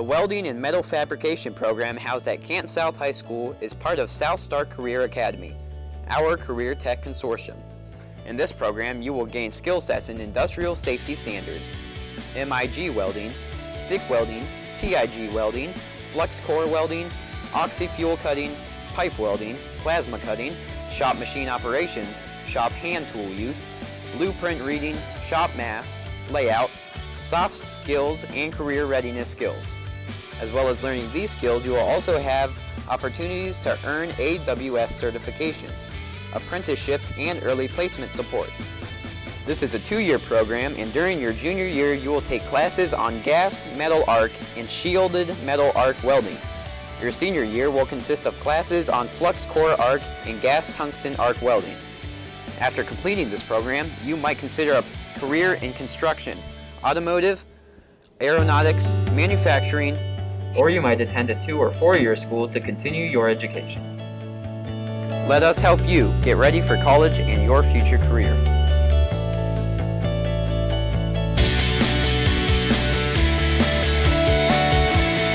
The Welding and Metal Fabrication program housed at Kent South High School is part of South Star Career Academy, our career tech consortium. In this program, you will gain skill sets in industrial safety standards, MIG welding, stick welding, TIG welding, flux core welding, oxy-fuel cutting, pipe welding, plasma cutting, shop machine operations, shop hand tool use, blueprint reading, shop math, layout, soft skills, and career readiness skills. As well as learning these skills, you will also have opportunities to earn AWS certifications, apprenticeships, and early placement support. This is a 2-year program, and during your junior year, you will take classes on gas metal arc and shielded metal arc welding. Your senior year will consist of classes on flux core arc and gas tungsten arc welding. After completing this program, you might consider a career in construction, automotive, aeronautics, manufacturing, or you might attend a 2- or 4-year school to continue your education. Let us help you get ready for college and your future career.